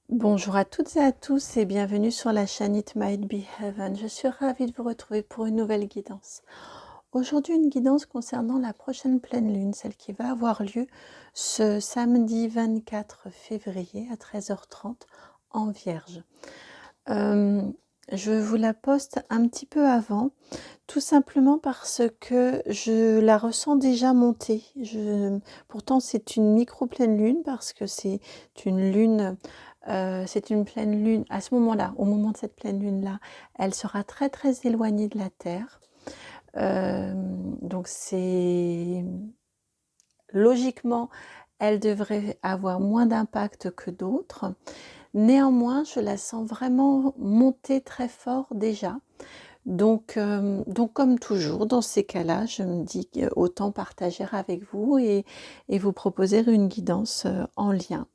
Bonjour à toutes et à tous et bienvenue sur la chaîne It Might Be Heaven. Je suis ravie de vous retrouver pour une nouvelle guidance. Aujourd'hui, une guidance concernant la prochaine pleine lune, celle qui va avoir lieu ce samedi 24 février à 13h30 en Vierge. Je vous la poste un petit peu avant, tout simplement parce que je la ressens déjà monter. Pourtant, c'est une micro-pleine lune parce que c'est une lune, c'est une pleine lune. À ce moment-là, au moment de cette pleine lune-là, elle sera très très éloignée de la Terre. Donc logiquement, elle devrait avoir moins d'impact que d'autres. Néanmoins, je la sens vraiment monter très fort déjà. Donc comme toujours, dans ces cas-là, je me dis autant partager avec vous et vous proposer une guidance en lien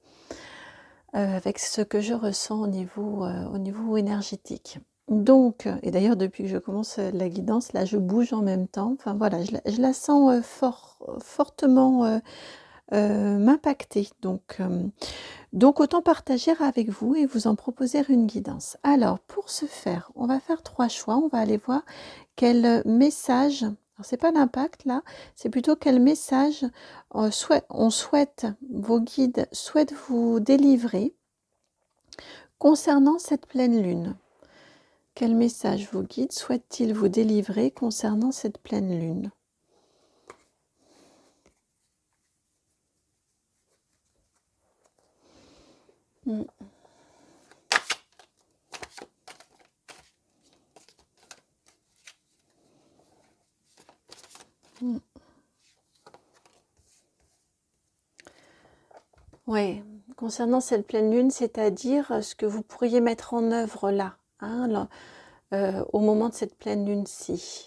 avec ce que je ressens au niveau énergétique. Donc, et d'ailleurs, depuis que je commence la guidance, là, je bouge en même temps. Enfin voilà, je la sens fortement m'impacter. Donc autant partager avec vous et vous en proposer une guidance. Alors pour ce faire, on va faire 3 choix. On va aller voir quel message, alors c'est pas l'impact là, c'est plutôt quel message vos guides souhaitent vous délivrer concernant cette pleine lune. Quel message vos guides souhaitent-ils vous délivrer concernant cette pleine lune? Mm. Mm. Oui, concernant cette pleine lune, c'est-à-dire ce que vous pourriez mettre en œuvre là, hein, au moment de cette pleine lune-ci.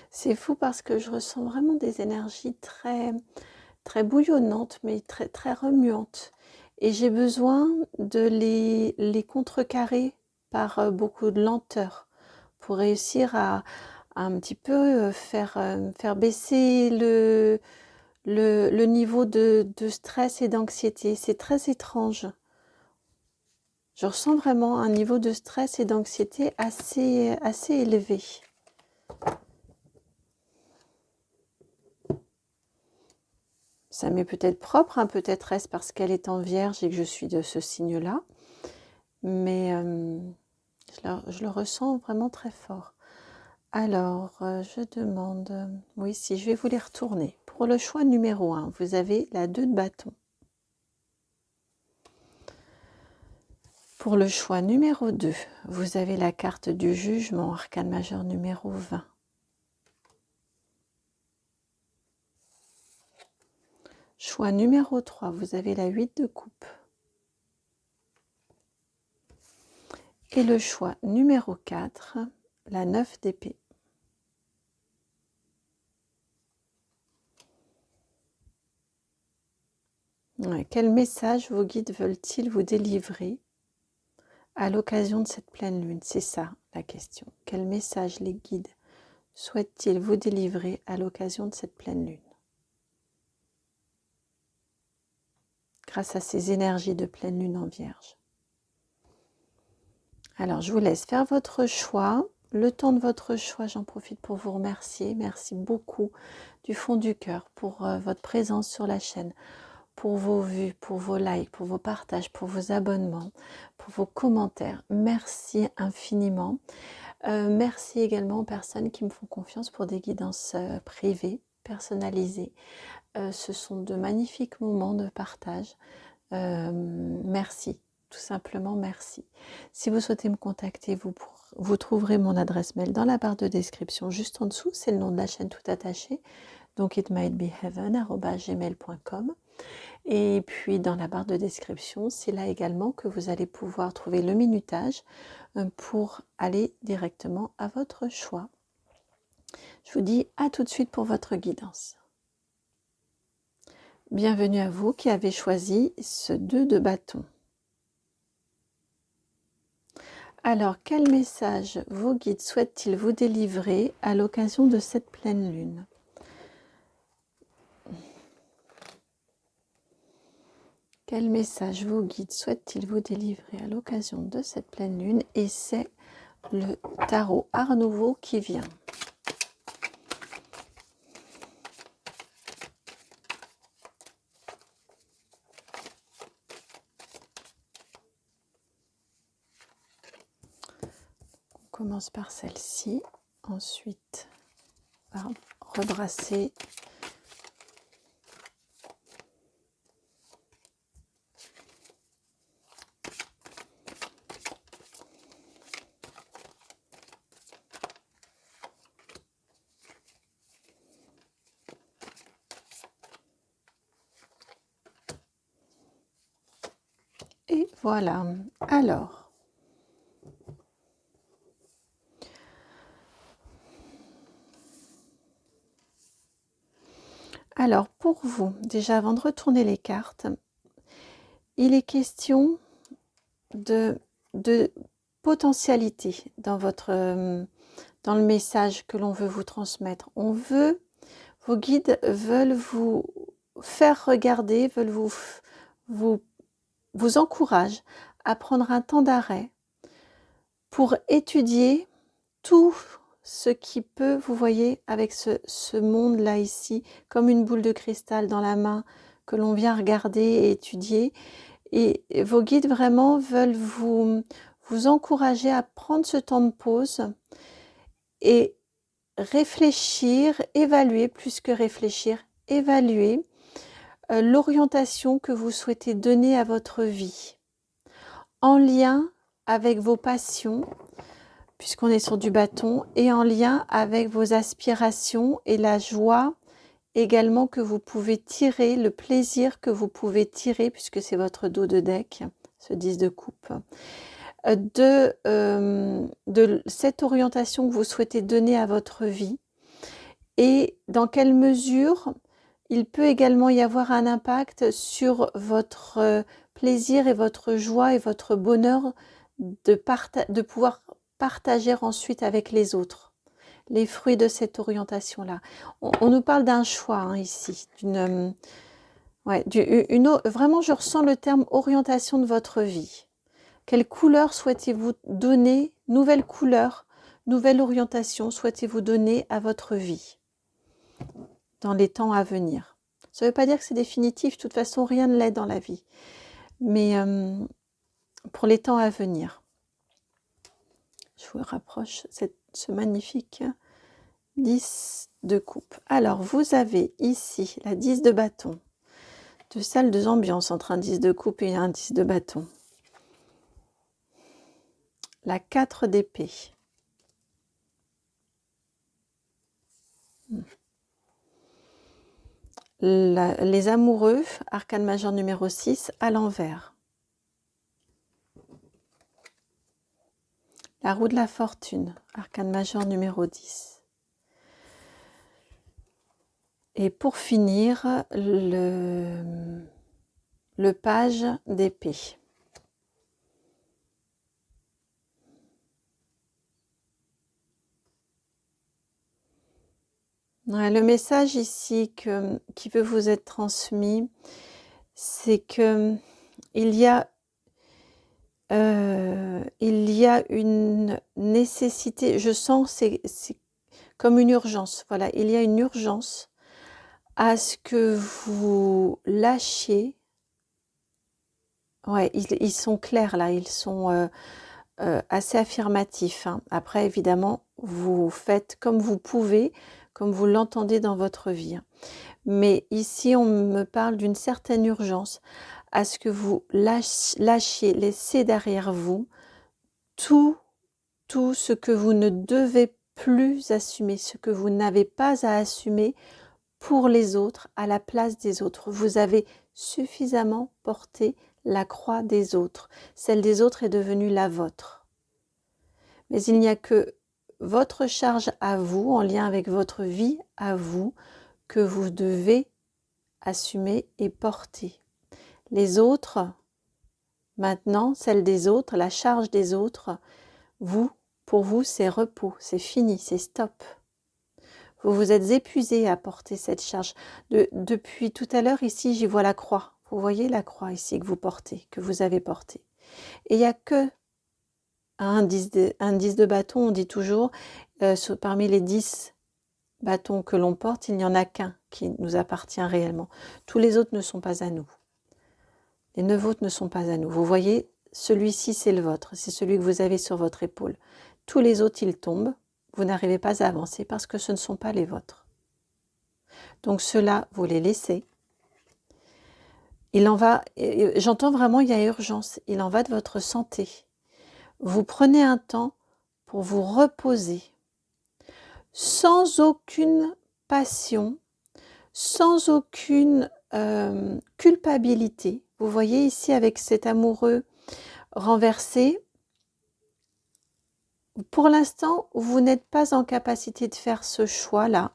C'est fou parce que je ressens vraiment des énergies très, très bouillonnantes, mais très, très remuantes. Et j'ai besoin de les contrecarrer par beaucoup de lenteur pour réussir à un petit peu faire baisser le niveau de stress et d'anxiété. C'est très étrange. Je ressens vraiment un niveau de stress et d'anxiété assez élevé. Ça m'est peut-être propre, hein, peut-être est-ce parce qu'elle est en Vierge et que je suis de ce signe-là, mais je le ressens vraiment très fort. Alors, je demande, oui, si je vais vous les retourner. Pour le choix numéro 1, vous avez la 2 de bâton. Pour le choix numéro 2, vous avez la carte du jugement, arcane majeur numéro 20. Choix numéro 3, vous avez la 8 de coupe. Et le choix numéro 4, la 9 d'épée. Quel message vos guides veulent-ils vous délivrer à l'occasion de cette pleine lune? C'est ça la question. Quel message les guides souhaitent-ils vous délivrer à l'occasion de cette pleine lune? Grâce à ces énergies de pleine lune en Vierge. Alors, je vous laisse faire votre choix. Le temps de votre choix, j'en profite pour vous remercier. Merci beaucoup du fond du cœur pour votre présence sur la chaîne, pour vos vues, pour vos likes, pour vos partages, pour vos abonnements, pour vos commentaires. Merci infiniment. Merci également aux personnes qui me font confiance pour des guidances privées, personnalisées. Ce sont de magnifiques moments de partage. Merci, tout simplement merci. Si vous souhaitez me contacter, vous vous trouverez mon adresse mail dans la barre de description juste en dessous. C'est le nom de la chaîne tout attaché. Donc itmightbeheaven@gmail.com. Et puis dans la barre de description, c'est là également que vous allez pouvoir trouver le minutage pour aller directement à votre choix. Je vous dis à tout de suite pour votre guidance. Bienvenue à vous qui avez choisi ce 2 de bâton. Alors, quel message vos guides souhaitent-ils vous délivrer à l'occasion de cette pleine lune? Quel message vos guides souhaitent-ils vous délivrer à l'occasion de cette pleine lune? Et c'est le tarot Art Nouveau qui vient. On commence par celle-ci, ensuite par rebrasser. Et voilà. Alors, pour vous, déjà avant de retourner les cartes, il est question de potentialité dans dans le message que l'on veut vous transmettre. Vos guides veulent vous faire regarder, veulent vous encouragent à prendre un temps d'arrêt pour étudier tout ce qui peut, vous voyez, avec ce monde-là ici, comme une boule de cristal dans la main que l'on vient regarder et étudier. Et vos guides vraiment veulent vous encourager à prendre ce temps de pause et réfléchir, évaluer, plus que réfléchir, évaluer l'orientation que vous souhaitez donner à votre vie en lien avec vos passions, puisqu'on est sur du bâton, et en lien avec vos aspirations et la joie également que vous pouvez tirer, le plaisir que vous pouvez tirer, puisque c'est votre dos de deck, ce 10 de coupe, de cette orientation que vous souhaitez donner à votre vie et dans quelle mesure il peut également y avoir un impact sur votre plaisir et votre joie et votre bonheur de pouvoir partager ensuite avec les autres les fruits de cette orientation-là. On nous parle d'un choix ici, vraiment je ressens le terme orientation de votre vie. Quelle couleur souhaitez-vous donner, nouvelle couleur, nouvelle orientation souhaitez-vous donner à votre vie dans les temps à venir? Ça ne veut pas dire que c'est définitif, de toute façon rien ne l'est dans la vie, mais pour les temps à venir. Je vous rapproche ce magnifique 10 de coupe. Alors, vous avez ici la 10 de bâton, de salle de ambiance entre un 10 de coupe et un 10 de bâton. La 4 d'épée. Les amoureux, arcane majeur numéro 6, à l'envers. La roue de la fortune, arcane majeur numéro 10. Et pour finir, le page d'épée. Ouais, le message ici qui peut vous être transmis, c'est que il y a une nécessité, je sens, c'est comme une urgence, voilà, il y a une urgence à ce que vous lâchiez. Ouais, ils sont clairs là, ils sont assez affirmatifs, hein. Après, évidemment, vous faites comme vous pouvez, comme vous l'entendez dans votre vie, hein. Mais ici, on me parle d'une certaine urgence à ce que vous lâchiez, laissez derrière vous tout tout ce que vous ne devez plus assumer, ce que vous n'avez pas à assumer pour les autres, à la place des autres. Vous avez suffisamment porté la croix des autres. Celle des autres est devenue la vôtre. Mais il n'y a que votre charge à vous, en lien avec votre vie à vous, que vous devez assumer et porter. Les autres, maintenant, celle des autres, la charge des autres, pour vous, c'est repos, c'est fini, c'est stop. Vous vous êtes épuisé à porter cette charge. Depuis tout à l'heure, ici, j'y vois la croix. Vous voyez la croix ici que vous portez, que vous avez portée. Et il n'y a que un 10 de bâton, on dit toujours, parmi les 10 bâtons que l'on porte, il n'y en a qu'un qui nous appartient réellement. Tous les autres ne sont pas à nous. Les 9 autres ne sont pas à nous. Vous voyez, celui-ci, c'est le vôtre. C'est celui que vous avez sur votre épaule. Tous les autres, ils tombent. Vous n'arrivez pas à avancer parce que ce ne sont pas les vôtres. Donc ceux-là, vous les laissez. Il en va, j'entends vraiment, il y a urgence. Il en va de votre santé. Vous prenez un temps pour vous reposer, sans aucune passion, sans aucune culpabilité. Vous voyez ici avec cet amoureux renversé, pour l'instant, vous n'êtes pas en capacité de faire ce choix-là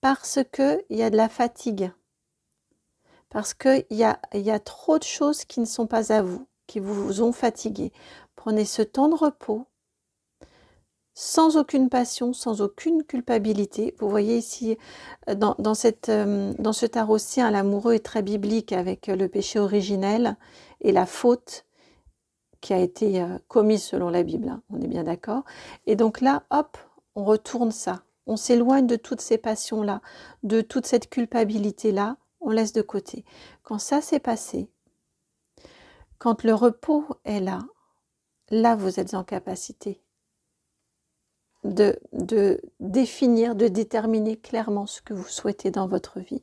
parce qu'il y a de la fatigue, parce qu'il y a trop de choses qui ne sont pas à vous, qui vous ont fatigué. Prenez ce temps de repos, sans aucune passion, sans aucune culpabilité. Vous voyez ici, dans ce tarot-ci, l'amoureux est très biblique avec le péché originel et la faute qui a été commise selon la Bible, hein, on est bien d'accord. Et donc là, hop, on retourne ça. On s'éloigne de toutes ces passions-là, de toute cette culpabilité-là, on laisse de côté. Quand ça s'est passé, quand le repos est là, là vous êtes en capacité de définir, de déterminer clairement ce que vous souhaitez dans votre vie.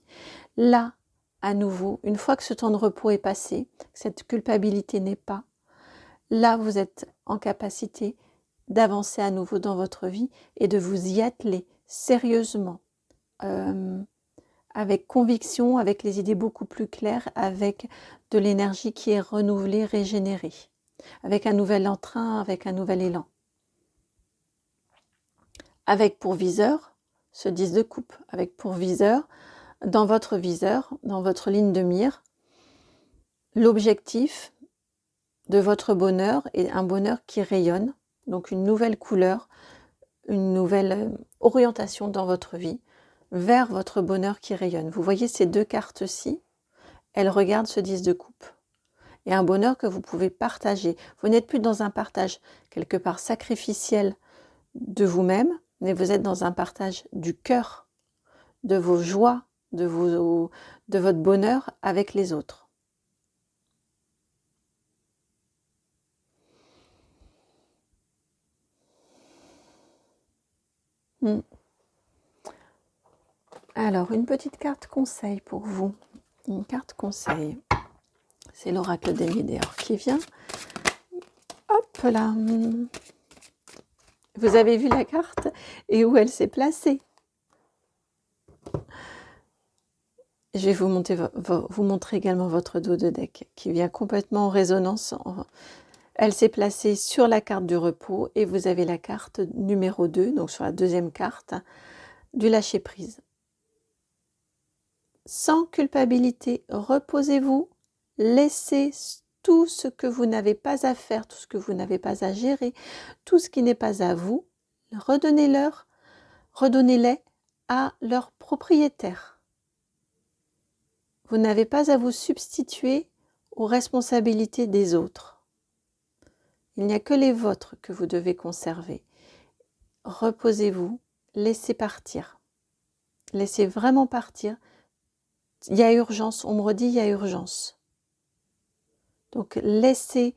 Là, à nouveau, une fois que ce temps de repos est passé, que cette culpabilité n'est pas, là, vous êtes en capacité d'avancer à nouveau dans votre vie et de vous y atteler sérieusement, avec conviction, avec les idées beaucoup plus claires, avec de l'énergie qui est renouvelée, régénérée, avec un nouvel entrain, avec un nouvel élan. Avec pour viseur ce 10 de coupe, avec pour viseur, dans votre viseur, dans votre ligne de mire, l'objectif de votre bonheur est un bonheur qui rayonne, donc une nouvelle couleur, une nouvelle orientation dans votre vie, vers votre bonheur qui rayonne. Vous voyez ces deux cartes-ci, elles regardent ce 10 de coupe. Et un bonheur que vous pouvez partager. Vous n'êtes plus dans un partage quelque part sacrificiel de vous-même, mais vous êtes dans un partage du cœur, de vos joies, de votre bonheur avec les autres. Alors, une petite carte conseil pour vous. Une carte conseil. C'est l'oracle des Médéors qui vient. Hop là. Vous avez vu la carte et où elle s'est placée. Je vais vous montrer également votre dos de deck qui vient complètement en résonance. Elle s'est placée sur la carte du repos et vous avez la carte numéro 2, donc sur la deuxième carte, du lâcher-prise. Sans culpabilité, reposez-vous, laissez tout ce que vous n'avez pas à faire, tout ce que vous n'avez pas à gérer, tout ce qui n'est pas à vous, redonnez-les à leur propriétaire. Vous n'avez pas à vous substituer aux responsabilités des autres. Il n'y a que les vôtres que vous devez conserver. Reposez-vous, laissez partir. Laissez vraiment partir. Il y a urgence, on me redit, il y a urgence. Donc laissez,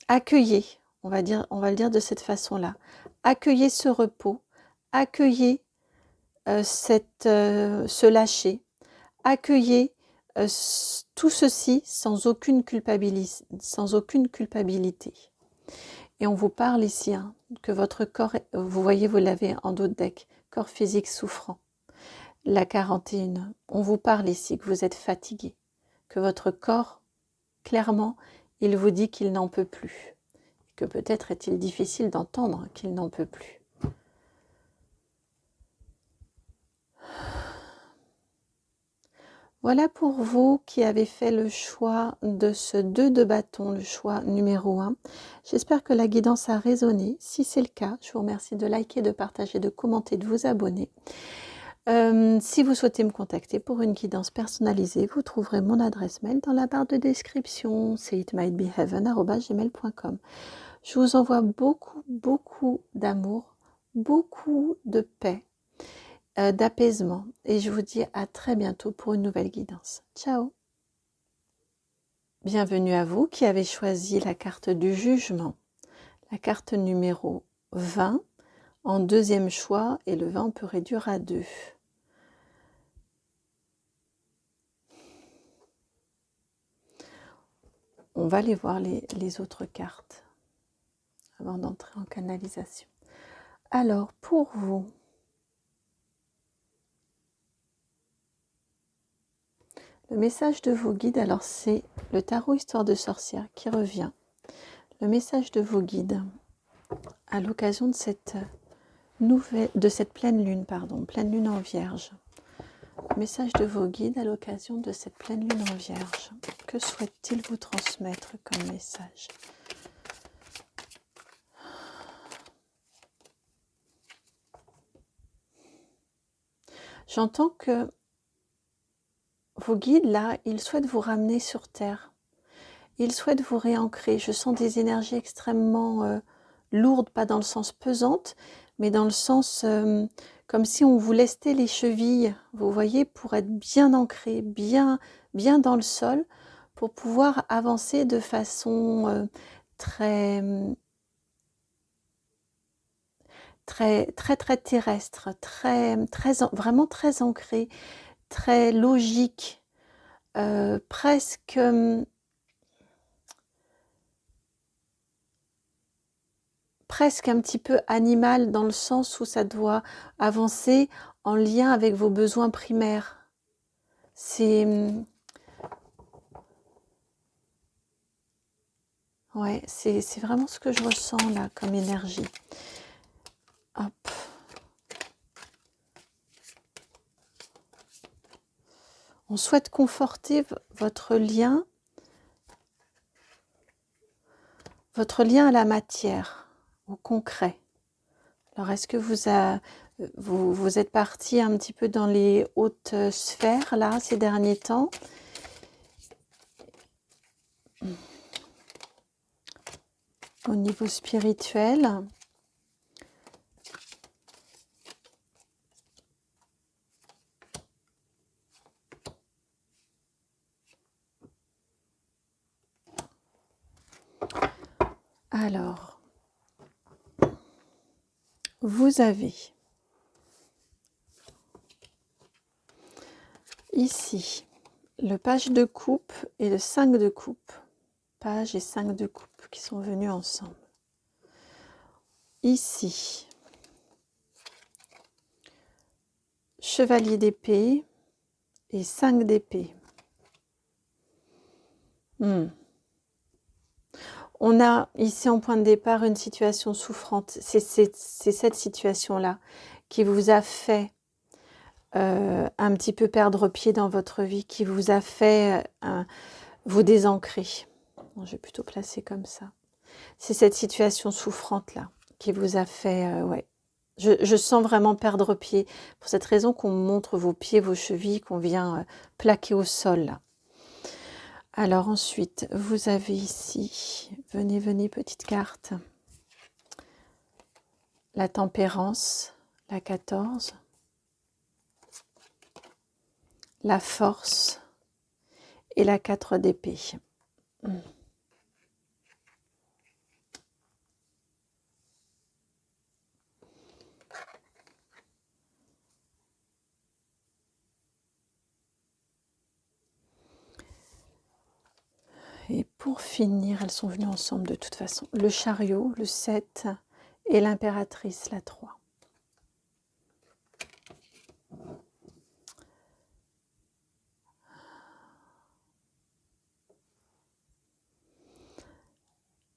accueillez, on va le dire de cette façon-là. Accueillez ce repos, accueillez ce lâcher, accueillez tout ceci sans aucune culpabilité. Et on vous parle ici, hein, que votre corps, vous voyez, vous l'avez en dos de deck, corps physique souffrant. La 41, on vous parle ici que vous êtes fatigué, que votre corps, clairement, il vous dit qu'il n'en peut plus, que peut-être est-il difficile d'entendre qu'il n'en peut plus. Voilà pour vous qui avez fait le choix de ce 2 de bâton, le choix numéro 1. J'espère que la guidance a résonné. Si c'est le cas, je vous remercie de liker, de partager, de commenter, de vous abonner. Si vous souhaitez me contacter pour une guidance personnalisée, vous trouverez mon adresse mail dans la barre de description, c'est itmightbeheaven@gmail.com. Je vous envoie beaucoup d'amour, beaucoup de paix, d'apaisement, et je vous dis à très bientôt pour une nouvelle guidance. Ciao! Bienvenue à vous qui avez choisi la carte du jugement, la carte numéro 20 en deuxième choix, et le 20 on peut réduire à 2. On va aller voir les autres cartes avant d'entrer en canalisation. Alors, pour vous, le message de vos guides, alors c'est le tarot Histoire de sorcière qui revient. Le message de vos guides à l'occasion de cette pleine lune, pleine lune en Vierge. Message de vos guides à l'occasion de cette pleine lune en Vierge. Que souhaitent-ils vous transmettre comme message ? J'entends que vos guides, là, ils souhaitent vous ramener sur Terre. Ils souhaitent vous réancrer. Je sens des énergies extrêmement lourdes, pas dans le sens pesante, mais dans le sens comme si on vous lestait les chevilles, vous voyez, pour être bien ancré, bien dans le sol, pour pouvoir avancer de façon très terrestre, vraiment très ancrée, très logique, presque un petit peu animal, dans le sens où ça doit avancer en lien avec vos besoins primaires. C'est ouais, c'est vraiment ce que je ressens là comme énergie. Hop. On souhaite conforter votre lien à la matière, au concret. Alors, est-ce que vous êtes parti un petit peu dans les hautes sphères, là, ces derniers temps? Au niveau spirituel. Alors, vous avez ici le page de coupe et le 5 de coupe. Page et 5 de coupe qui sont venus ensemble. Ici, chevalier d'épée et 5 d'épée. On a ici en point de départ une situation souffrante. C'est cette situation-là qui vous a fait un petit peu perdre pied dans votre vie, qui vous a fait vous désancrer. Bon, je vais plutôt placer comme ça. C'est cette situation souffrante-là qui vous a fait... ouais. Je sens vraiment perdre pied. Pour cette raison qu'on montre vos pieds, vos chevilles, qu'on vient plaquer au sol, là. Alors ensuite, vous avez ici, venez, petite carte, la tempérance, la 14, la force et la 4 d'épée. Et pour finir, elles sont venues ensemble de toute façon. Le chariot, le 7 et l'impératrice, la 3.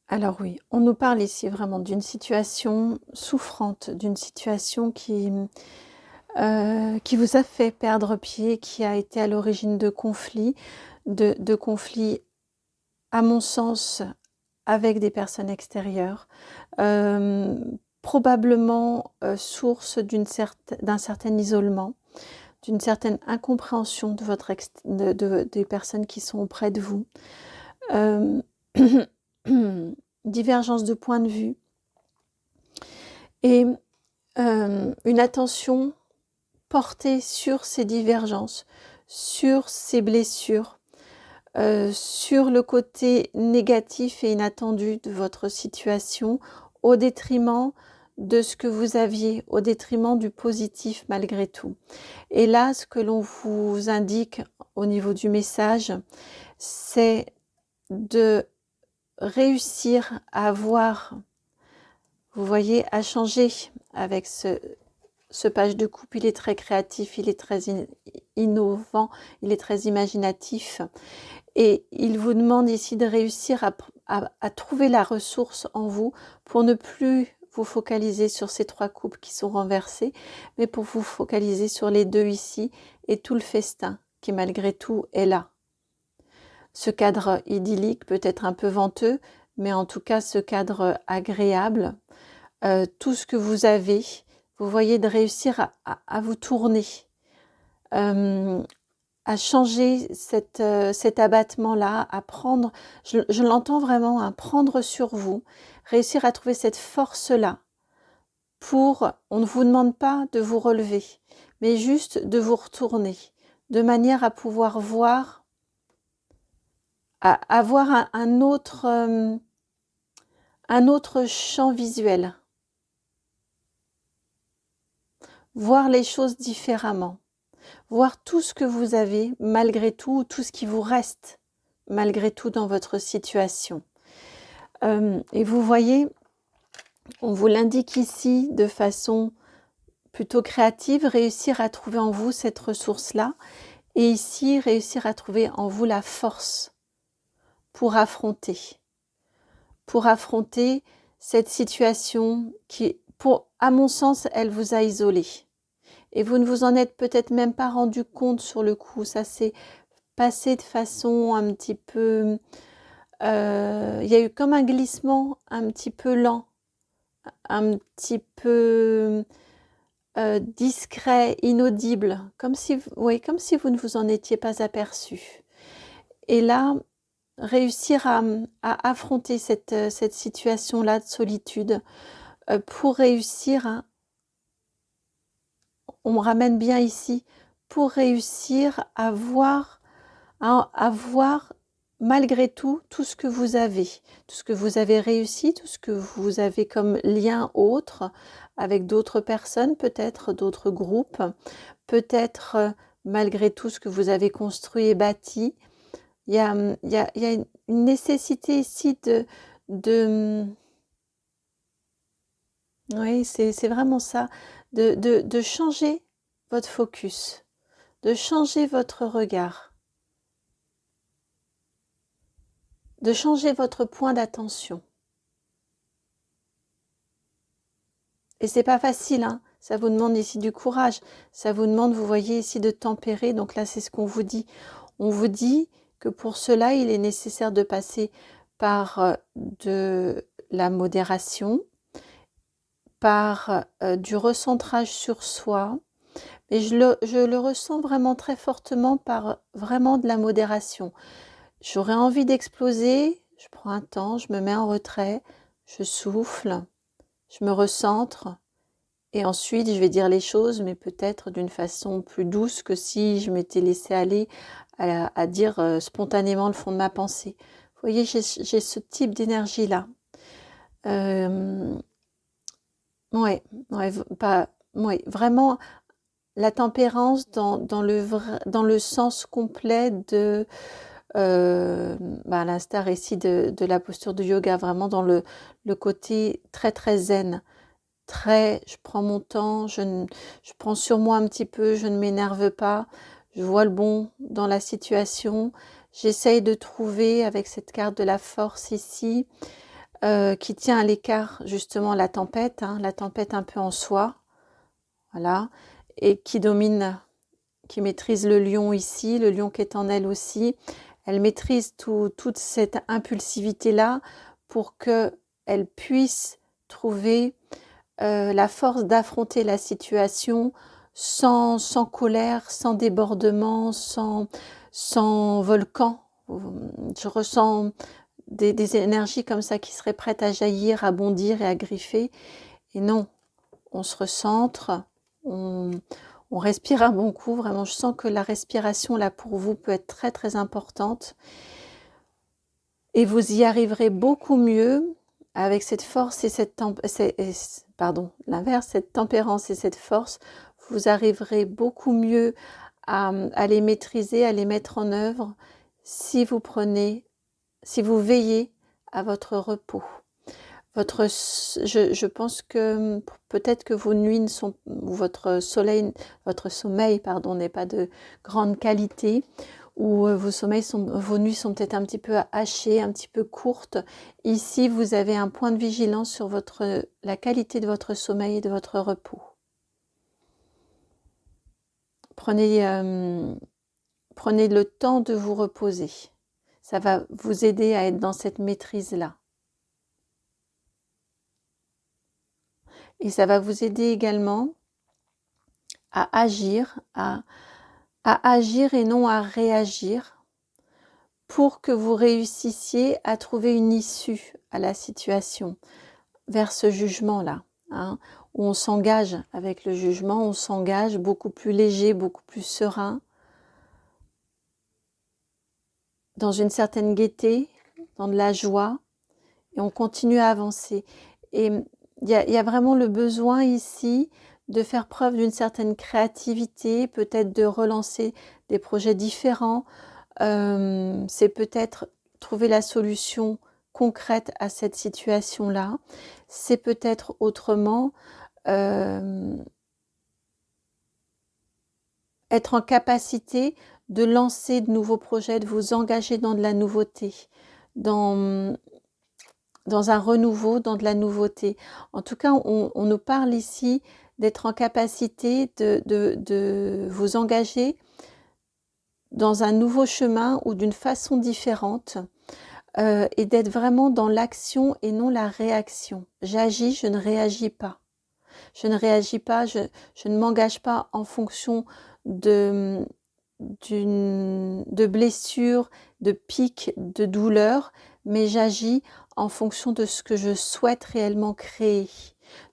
Alors oui, on nous parle ici vraiment d'une situation souffrante, d'une situation qui vous a fait perdre pied, qui a été à l'origine de conflits, de conflits, à mon sens, avec des personnes extérieures, probablement source d'un certain isolement, d'une certaine incompréhension de des personnes qui sont auprès de vous, divergence de point de vue et une attention portée sur ces divergences, sur ces blessures, sur le côté négatif et inattendu de votre situation, au détriment de ce que vous aviez, au détriment du positif malgré tout. Et là, ce que l'on vous indique au niveau du message, c'est de réussir à voir, vous voyez, à changer avec ce page de coupe. Il est très créatif, il est très innovant, il est très imaginatif. Et il vous demande ici de réussir à trouver la ressource en vous pour ne plus vous focaliser sur ces 3 coupes qui sont renversées, mais pour vous focaliser sur les 2 ici et tout le festin qui malgré tout est là. Ce cadre idyllique peut être un peu venteux, mais en tout cas ce cadre agréable, tout ce que vous avez, vous voyez, de réussir à vous tourner, à changer cet abattement-là, à prendre, je l'entends vraiment, hein, prendre sur vous, réussir à trouver cette force-là on ne vous demande pas de vous relever, mais juste de vous retourner, de manière à pouvoir voir, à avoir un autre champ visuel, voir les choses différemment. Voir tout ce que vous avez malgré tout ce qui vous reste malgré tout dans votre situation. Et vous voyez, on vous l'indique ici de façon plutôt créative, réussir à trouver en vous cette ressource-là, et ici, réussir à trouver en vous la force pour affronter cette situation qui, à mon sens, elle vous a isolé. Et vous ne vous en êtes peut-être même pas rendu compte sur le coup. Ça s'est passé de façon un petit peu... il y a eu comme un glissement un petit peu lent, un petit peu discret, inaudible, comme si vous ne vous en étiez pas aperçu. Et là, réussir à affronter cette situation-là de solitude pour réussir on me ramène bien ici, pour réussir à voir malgré tout ce que vous avez réussi, tout ce que vous avez comme lien autre avec d'autres personnes, peut-être d'autres groupes, peut-être malgré tout ce que vous avez construit et bâti. Il y a une nécessité ici oui, c'est vraiment ça, de changer votre focus, de changer votre regard, de changer votre point d'attention. Et c'est pas facile, hein, ça vous demande ici du courage, ça vous demande, vous voyez ici, de tempérer. Donc là, c'est ce qu'on vous dit. On vous dit que pour cela, il est nécessaire de passer par de la modération, par du recentrage sur soi. Et je le ressens vraiment très fortement par vraiment de la modération. J'aurais envie d'exploser, je prends un temps, je me mets en retrait, je souffle, je me recentre et ensuite je vais dire les choses, mais peut-être d'une façon plus douce que si je m'étais laissée aller à dire spontanément le fond de ma pensée. Vous voyez, j'ai ce type d'énergie-là. Vraiment la tempérance dans le sens complet de à l'instar ici de la posture de yoga, vraiment dans le côté très très zen, je prends mon temps, je prends sur moi un petit peu, je ne m'énerve pas, je vois le bon dans la situation, j'essaye de trouver avec cette carte de la force ici, qui tient à l'écart justement la tempête un peu en soi, voilà, et qui domine, qui maîtrise le lion ici, le lion qui est en elle aussi. Elle maîtrise toute cette impulsivité-là pour qu'elle puisse trouver la force d'affronter la situation sans colère, sans débordement, sans volcan. Je ressens des énergies comme ça qui seraient prêtes à jaillir, à bondir et à griffer. Et non, on se recentre, on respire un bon coup. Vraiment, je sens que la respiration, là, pour vous, peut être très, très importante. Et vous y arriverez beaucoup mieux avec cette force et cette cette tempérance et cette force. Vous arriverez beaucoup mieux à les maîtriser, à les mettre en œuvre si vous veillez à votre repos. Je pense que peut-être que vos nuits ne sont, ou votre sommeil, pardon, n'est pas de grande qualité, ou vos nuits sont peut-être un petit peu hachées, un petit peu courtes. Ici, vous avez un point de vigilance sur la qualité de votre sommeil et de votre repos. Prenez le temps de vous reposer. Ça va vous aider à être dans cette maîtrise-là. Et ça va vous aider également à agir, à agir et non à réagir, pour que vous réussissiez à trouver une issue à la situation, vers ce jugement-là, où on s'engage avec le jugement, on s'engage beaucoup plus léger, beaucoup plus serein, dans une certaine gaieté, dans de la joie, et on continue à avancer. Et il y a vraiment le besoin ici de faire preuve d'une certaine créativité, peut-être de relancer des projets différents. C'est peut-être trouver la solution concrète à cette situation-là. C'est peut-être autrement être en capacité de lancer de nouveaux projets, de vous engager dans de la nouveauté, dans un renouveau, dans de la nouveauté. En tout cas, on nous parle ici d'être en capacité de vous engager dans un nouveau chemin ou d'une façon différente, et d'être vraiment dans l'action et non la réaction. J'agis, je ne réagis pas. Je ne réagis pas, je ne m'engage pas en fonction de blessures, de pics, de douleurs, mais j'agis en fonction de ce que je souhaite réellement créer,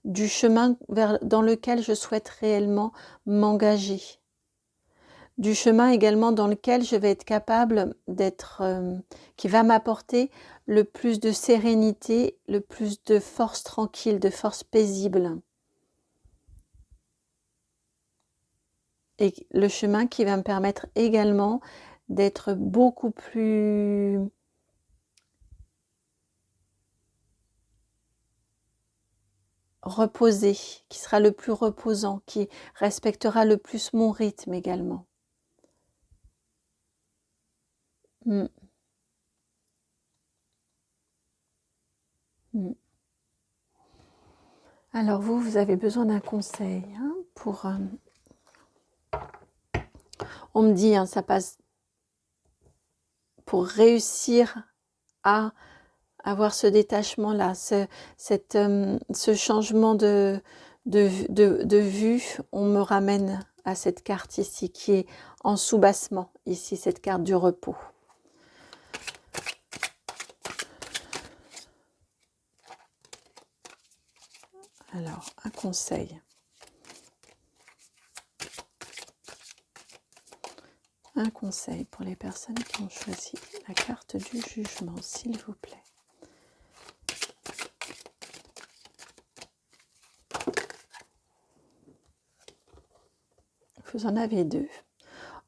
du chemin dans lequel je souhaite réellement m'engager, du chemin également dans lequel je vais être capable qui va m'apporter le plus de sérénité, le plus de force tranquille, de force paisible. Et le chemin qui va me permettre également d'être beaucoup plus reposé, qui sera le plus reposant, qui respectera le plus mon rythme également. Mm. Mm. Alors vous avez besoin d'un conseil pour... on me dit, ça passe pour réussir à avoir ce détachement-là, ce changement de vue. On me ramène à cette carte ici, qui est en sous-bassement, ici, cette carte du repos. Alors, un conseil. Un conseil pour les personnes qui ont choisi la carte du jugement, s'il vous plaît. Vous en avez deux.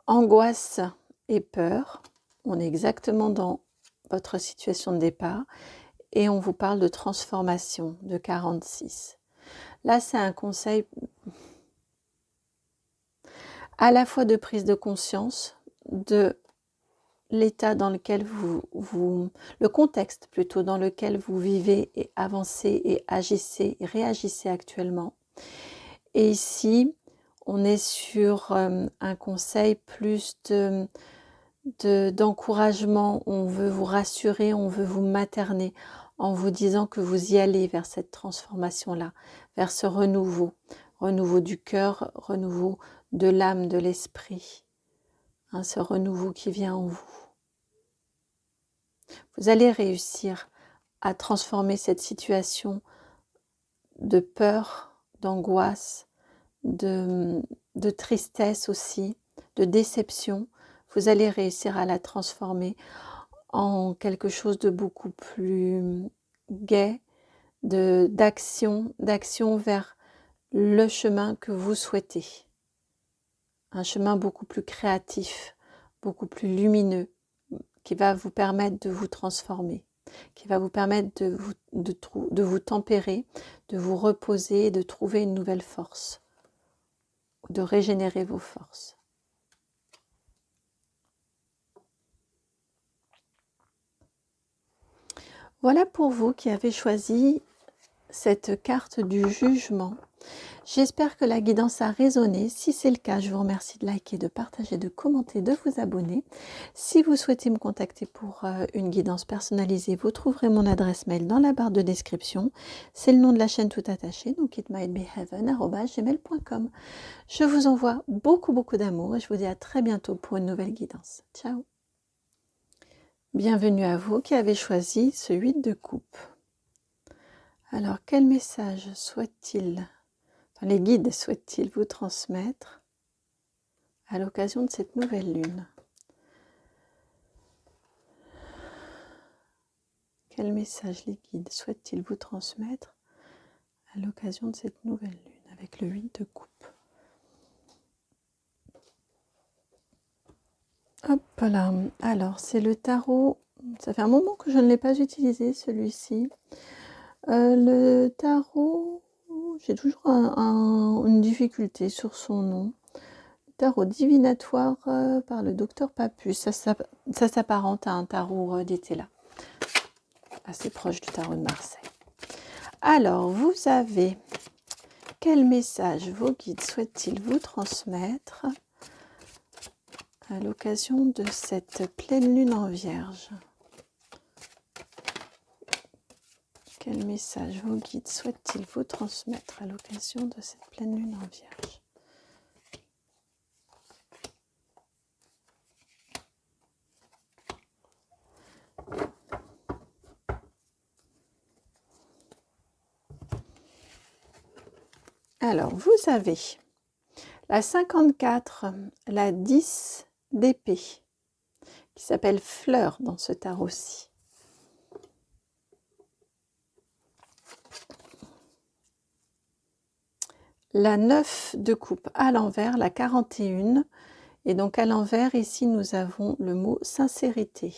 Angoisse et peur. on est exactement dans votre situation de départ et on vous parle de transformation de 46. Là, c'est un conseil à la fois de prise de conscience de l'état dans lequel le contexte plutôt dans lequel vous vivez et avancez et agissez et réagissez actuellement. Et ici, on est sur un conseil plus d'encouragement, on veut vous rassurer, on veut vous materner en vous disant que vous y allez vers cette transformation-là, vers ce renouveau du cœur, renouveau de l'âme, de l'esprit, hein, ce renouveau qui vient en vous. Vous allez réussir à transformer cette situation de peur, d'angoisse, de tristesse aussi, de déception. Vous allez réussir à la transformer en quelque chose de beaucoup plus gai, d'action vers le chemin que vous souhaitez. Un chemin beaucoup plus créatif, beaucoup plus lumineux, qui va vous permettre de vous transformer, qui va vous permettre de vous tempérer, de vous reposer et de trouver une nouvelle force, de régénérer vos forces. Voilà pour vous qui avez choisi cette carte du jugement. J'espère que la guidance a résonné. Si c'est le cas, je vous remercie de liker, de partager, de commenter, de vous abonner. Si vous souhaitez me contacter pour une guidance personnalisée, vous trouverez mon adresse mail dans la barre de description. C'est le nom de la chaîne tout attaché, donc itmightbeheaven@gmail.com. Je vous envoie beaucoup d'amour et je vous dis à très bientôt pour une nouvelle guidance. Ciao. Bienvenue à vous qui avez choisi ce 8 de coupe. Alors, quel message les guides souhaitent-ils vous transmettre à l'occasion de cette nouvelle lune? Quel message les guides souhaitent-ils vous transmettre à l'occasion de cette nouvelle lune avec le 8 de coupe? Hop là, alors c'est le tarot, ça fait un moment que je ne l'ai pas utilisé celui-ci. Le tarot, j'ai toujours une difficulté sur son nom. Tarot divinatoire par le docteur Papus. Ça s'apparente à un tarot d'Itala, assez proche du tarot de Marseille. Alors, vous avez quel message vos guides souhaitent-ils vous transmettre à l'occasion de cette pleine lune en Vierge? Quel message vos guides souhaitent-ils vous transmettre à l'occasion de cette pleine lune en Vierge? Alors, vous avez la 54, la 10 d'épée, qui s'appelle Fleur dans ce tarot-ci. La 9 de coupe à l'envers, la 41, et donc à l'envers, ici, nous avons le mot sincérité.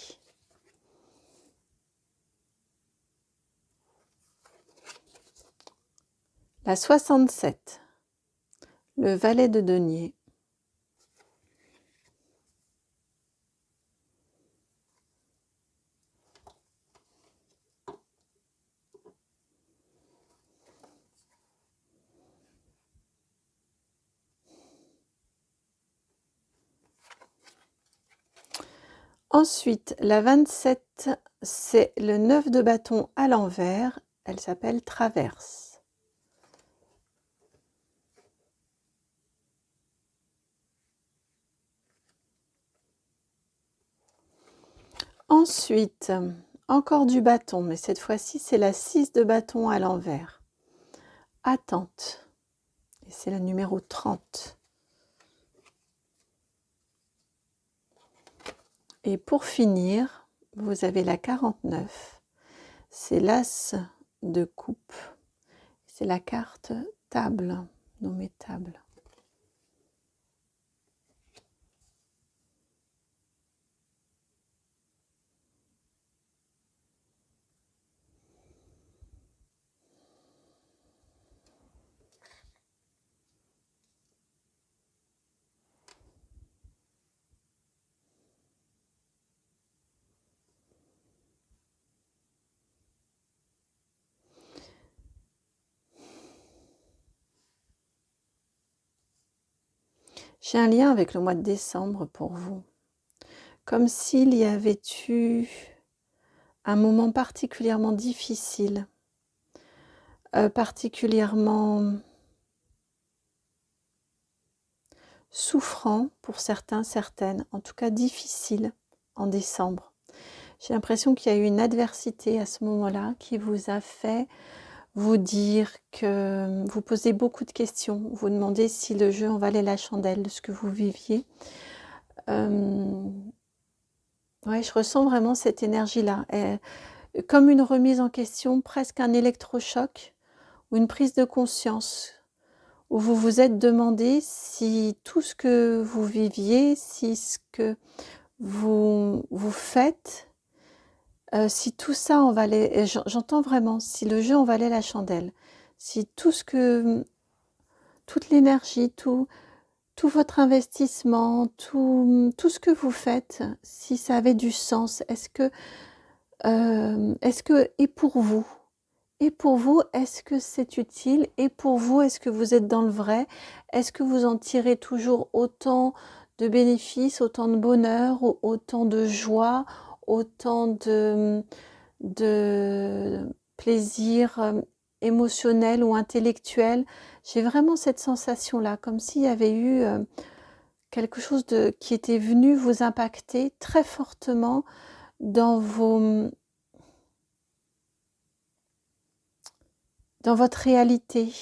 La 67, le valet de denier. Ensuite, la 27, c'est le 9 de bâton à l'envers. Elle s'appelle Traverse. Ensuite, encore du bâton, mais cette fois-ci, c'est la 6 de bâton à l'envers. Attente. Et c'est le numéro 30. Et pour finir, vous avez la 49. C'est l'as de coupe. C'est la carte table, nommée table. J'ai un lien avec le mois de décembre pour vous. Comme s'il y avait eu un moment particulièrement difficile, particulièrement souffrant pour certains, certaines, en tout cas difficile en décembre. J'ai l'impression qu'il y a eu une adversité à ce moment-là qui vous a fait vous dire que vous posez beaucoup de questions, vous demandez si le jeu en valait la chandelle de ce que vous viviez. Ouais, je ressens vraiment cette énergie-là, comme une remise en question, presque un électrochoc ou une prise de conscience, où vous vous êtes demandé si tout ce que vous viviez, si ce que vous faites, si tout ça en valait, et j'entends vraiment, si le jeu en valait la chandelle, si tout ce que, toute l'énergie, tout votre investissement, tout ce que vous faites, si ça avait du sens, est-ce que, et pour vous, est-ce que c'est utile? Et pour vous, est-ce que vous êtes dans le vrai? Est-ce que vous en tirez toujours autant de bénéfices, autant de bonheur, autant de joie, autant de plaisir émotionnel ou intellectuel? J'ai vraiment cette sensation-là, comme s'il y avait eu quelque chose qui était venu vous impacter très fortement dans votre réalité.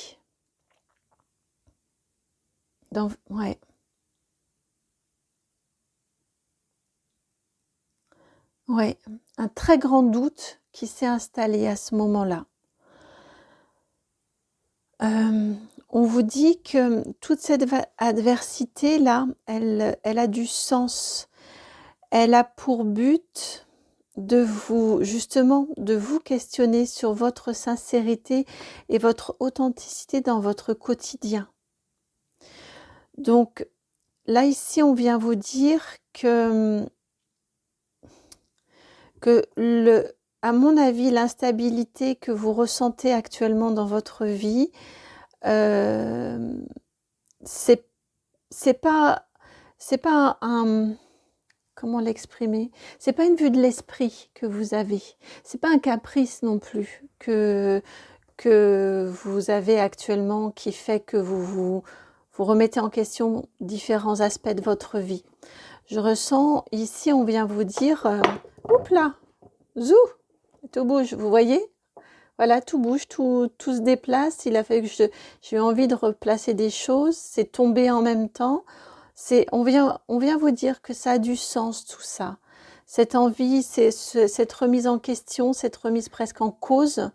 Ouais. Ouais, un très grand doute qui s'est installé à ce moment-là. On vous dit que toute cette adversité-là, elle a du sens. Elle a pour but justement, de vous questionner sur votre sincérité et votre authenticité dans votre quotidien. Donc, là, ici, on vient vous dire que à mon avis, l'instabilité que vous ressentez actuellement dans votre vie, c'est pas comment l'exprimer? C'est pas une vue de l'esprit que vous avez. C'est pas un caprice non plus que vous avez actuellement qui fait que vous remettez en question différents aspects de votre vie. Je ressens ici, on vient vous dire, oups là, zou, tout bouge, vous voyez? Voilà, tout bouge, tout se déplace. Il a fallu que j'ai eu envie de replacer des choses. C'est tombé en même temps. On vient vous dire que ça a du sens, tout ça. Cette envie, cette remise en question, cette remise presque en cause.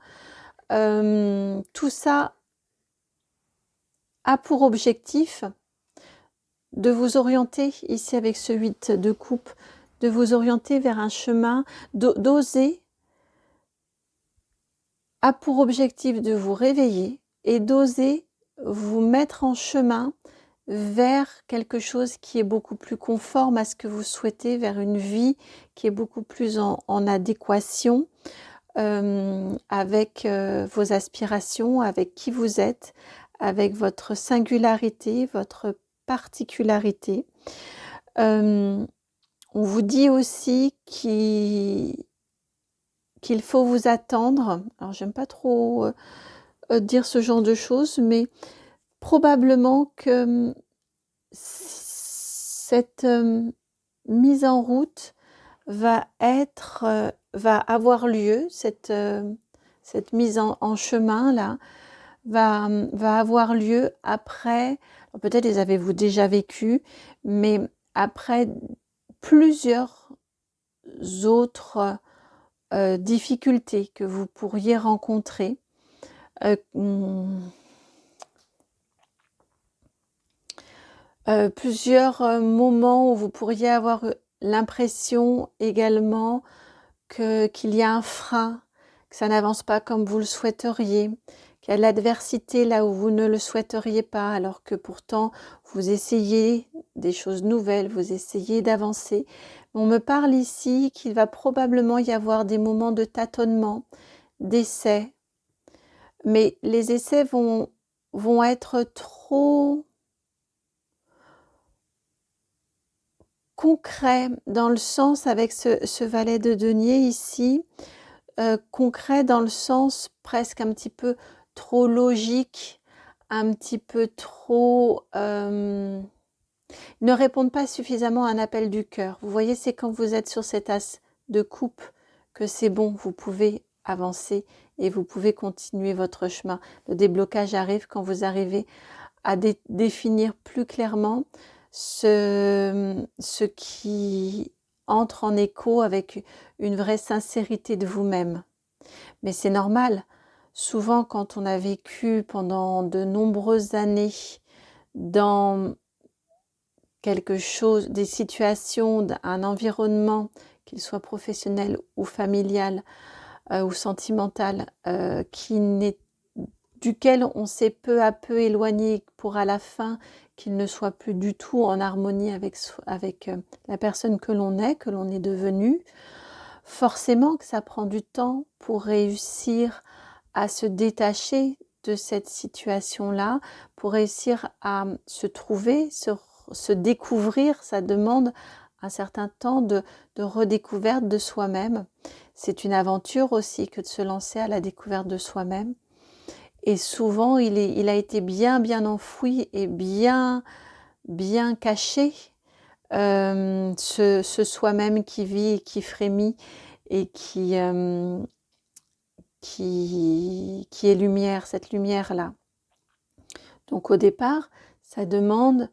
Tout ça a pour objectif de vous orienter, ici avec ce 8 de coupe, de vous orienter vers un chemin, d'oser, a pour objectif de vous réveiller et d'oser vous mettre en chemin vers quelque chose qui est beaucoup plus conforme à ce que vous souhaitez, vers une vie qui est beaucoup plus en adéquation avec vos aspirations, avec qui vous êtes, avec votre singularité, votre particularité. On vous dit aussi qu'il faut vous attendre. Alors, j'aime pas trop dire ce genre de choses, mais probablement que cette mise en route va avoir lieu, cette mise en chemin là va avoir lieu après, peut-être les avez-vous déjà vécu, mais après plusieurs autres difficultés que vous pourriez rencontrer. Plusieurs moments où vous pourriez avoir l'impression également qu'il y a un frein, que ça n'avance pas comme vous le souhaiteriez, qu'il y a de l'adversité là où vous ne le souhaiteriez pas, alors que pourtant vous essayez des choses nouvelles, vous essayez d'avancer. On me parle ici qu'il va probablement y avoir des moments de tâtonnement, d'essais, mais les essais vont être trop concret dans le sens avec ce valet de denier ici, concret dans le sens presque un petit peu trop logique, un petit peu trop... ne répondent pas suffisamment à un appel du cœur. Vous voyez, c'est quand vous êtes sur cet as de coupe que c'est bon, vous pouvez avancer et vous pouvez continuer votre chemin. Le déblocage arrive quand vous arrivez à définir plus clairement ce qui entre en écho avec une vraie sincérité de vous-même. Mais c'est normal. Souvent, quand on a vécu pendant de nombreuses années dans quelque chose, des situations, un environnement, qu'il soit professionnel ou familial ou sentimental, duquel on s'est peu à peu éloigné pour à la fin qu'il ne soit plus du tout en harmonie avec la personne que l'on est devenu, forcément que ça prend du temps pour réussir à se détacher de cette situation-là, pour réussir à se trouver, se découvrir. Ça demande un certain temps de redécouverte de soi-même. C'est une aventure aussi que de se lancer à la découverte de soi-même. Et souvent, il a été bien enfoui et bien caché, ce soi-même qui vit, qui frémit et qui est lumière, cette lumière-là. Donc au départ, ça demande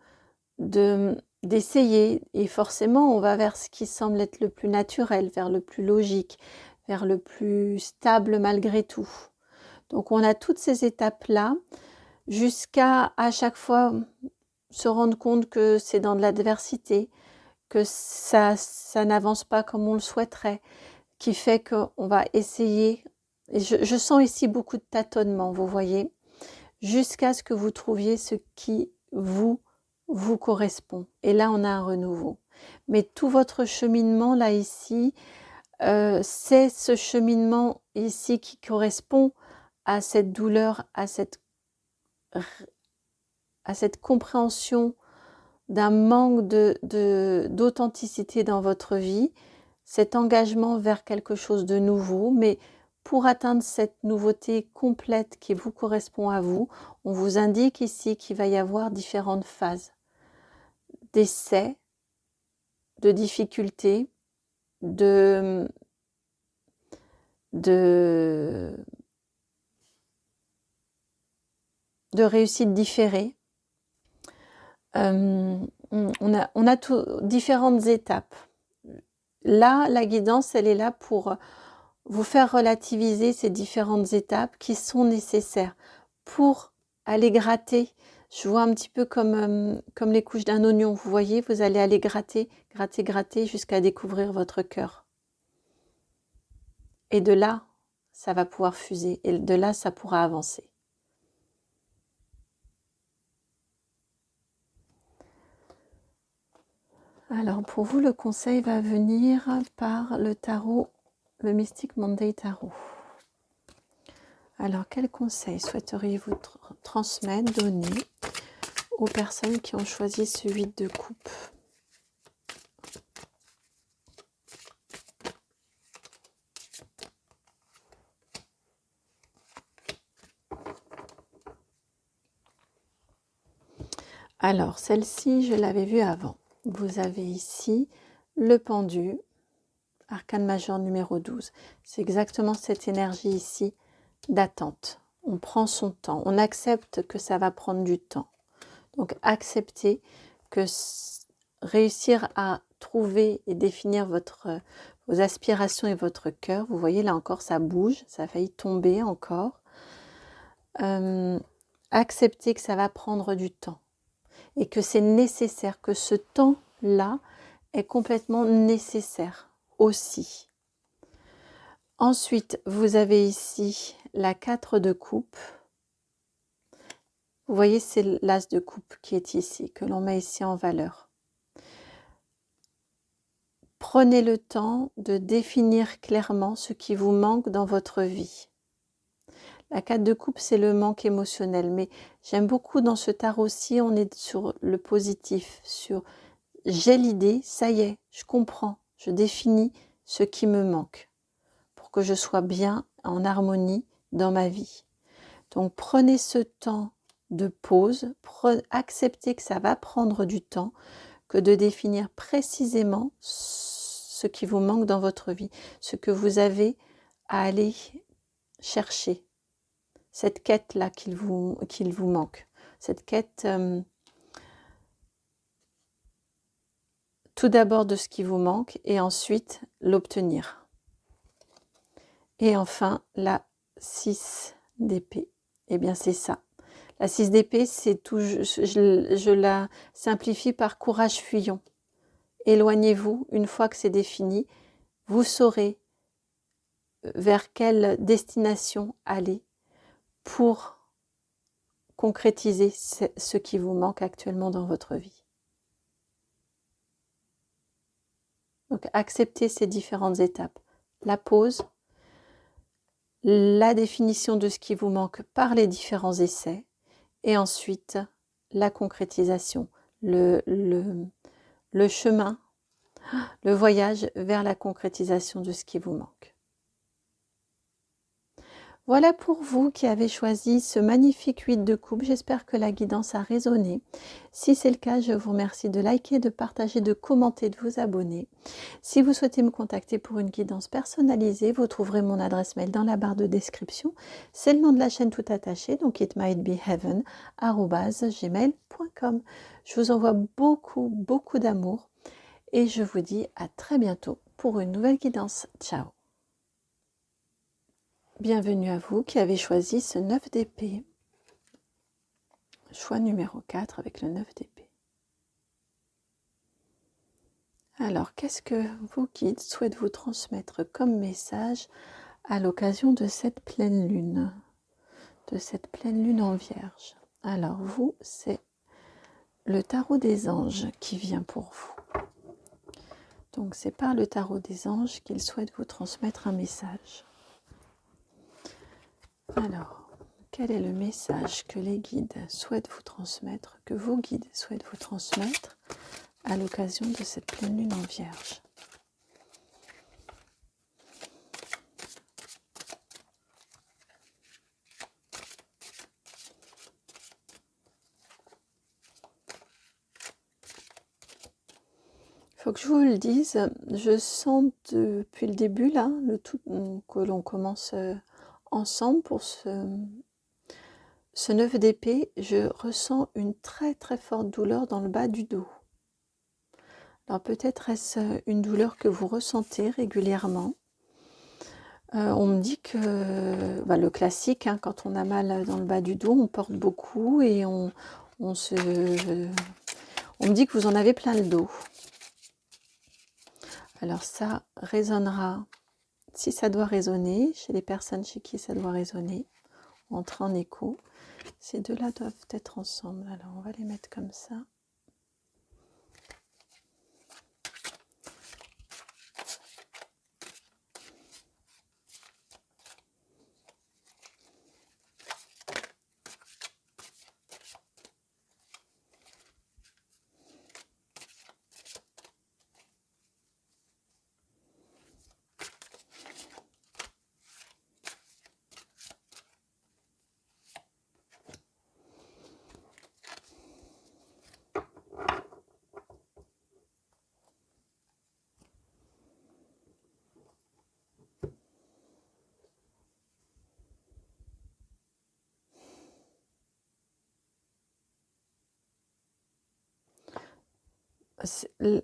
d'essayer, et forcément on va vers ce qui semble être le plus naturel, vers le plus logique, vers le plus stable malgré tout. Donc on a toutes ces étapes-là jusqu'à chaque fois se rendre compte que c'est dans de l'adversité, que ça n'avance pas comme on le souhaiterait, qui fait qu'on va essayer, et je sens ici beaucoup de tâtonnement, vous voyez, jusqu'à ce que vous trouviez ce qui vous correspond. Et là, on a un renouveau. Mais tout votre cheminement, là, ici, c'est ce cheminement ici qui correspond à cette douleur, à cette compréhension d'un manque d'authenticité dans votre vie, cet engagement vers quelque chose de nouveau, mais pour atteindre cette nouveauté complète qui vous correspond à vous, on vous indique ici qu'il va y avoir différentes phases d'essais, de difficultés, de réussites différées. On a différentes étapes. Là, la guidance, elle est là pour vous faire relativiser ces différentes étapes qui sont nécessaires pour aller gratter. Je vois un petit peu comme les couches d'un oignon. Vous voyez, vous allez aller gratter jusqu'à découvrir votre cœur. Et de là, ça va pouvoir fuser. Et de là, ça pourra avancer. Alors, pour vous, le conseil va venir par le tarot, le Mystic Monday Tarot. Alors, quel conseil souhaiteriez-vous transmettre, donner aux personnes qui ont choisi ce 8 de coupe? Alors, celle-ci, je l'avais vue avant. Vous avez ici le pendu, arcane majeur numéro 12. C'est exactement cette énergie ici d'attente. On prend son temps, on accepte que ça va prendre du temps. Donc, acceptez que réussir à trouver et définir vos aspirations et votre cœur, vous voyez là encore ça bouge, ça a failli tomber encore. Acceptez que ça va prendre du temps et que c'est nécessaire, que ce temps-là est complètement nécessaire aussi. Ensuite, vous avez ici la 4 de coupe. Vous voyez, c'est l'as de coupe qui est ici, que l'on met ici en valeur. Prenez le temps de définir clairement ce qui vous manque dans votre vie. La 4 de coupe, c'est le manque émotionnel, mais j'aime beaucoup dans ce tarot-ci, on est sur le positif, sur j'ai l'idée, ça y est, je comprends, je définis ce qui me manque pour que je sois bien en harmonie dans ma vie. Donc prenez ce temps de pause, acceptez que ça va prendre du temps, que de définir précisément ce qui vous manque dans votre vie, ce que vous avez à aller chercher, cette quête-là qu'il vous manque, cette quête tout d'abord de ce qui vous manque et ensuite l'obtenir. Et enfin, la 6 d'épée. Eh bien, c'est ça. La 6 d'épée, c'est tout. Je la simplifie par courage fuyant. Éloignez-vous, une fois que c'est défini, vous saurez vers quelle destination aller pour concrétiser ce qui vous manque actuellement dans votre vie. Donc, acceptez ces différentes étapes. La pause, la définition de ce qui vous manque par les différents essais, et ensuite la concrétisation, le chemin, le voyage vers la concrétisation de ce qui vous manque. Voilà pour vous qui avez choisi ce magnifique 8 de coupe. J'espère que la guidance a résonné. Si c'est le cas, je vous remercie de liker, de partager, de commenter, de vous abonner. Si vous souhaitez me contacter pour une guidance personnalisée, vous trouverez mon adresse mail dans la barre de description. C'est le nom de la chaîne tout attaché, donc itmightbeheaven@gmail.com. Je vous envoie beaucoup d'amour et je vous dis à très bientôt pour une nouvelle guidance. Ciao. Bienvenue à vous qui avez choisi ce 9 d'épée. Choix numéro 4 avec le 9 d'épée. Alors, qu'est-ce que vos guides souhaitent vous transmettre comme message à l'occasion de cette pleine lune, en Vierge? Alors, vous, c'est le tarot des anges qui vient pour vous. Donc, c'est par le tarot des anges qu'ils souhaitent vous transmettre un message. Alors, quel est le message que les guides souhaitent vous transmettre, que vos guides souhaitent vous transmettre à l'occasion de cette pleine lune en Vierge? Il faut que je vous le dise, je sens depuis le début, là, que l'on commence ensemble pour ce 9 d'épée, je ressens une très forte douleur dans le bas du dos. Alors peut-être est-ce une douleur que vous ressentez régulièrement. On me dit que le classique, hein, quand on a mal dans le bas du dos, on porte beaucoup et on me dit que vous en avez plein le dos. Alors ça résonnera, si ça doit résonner, chez les personnes chez qui ça doit résonner, entrer en écho. Ces deux-là doivent être ensemble. Alors on va les mettre comme ça.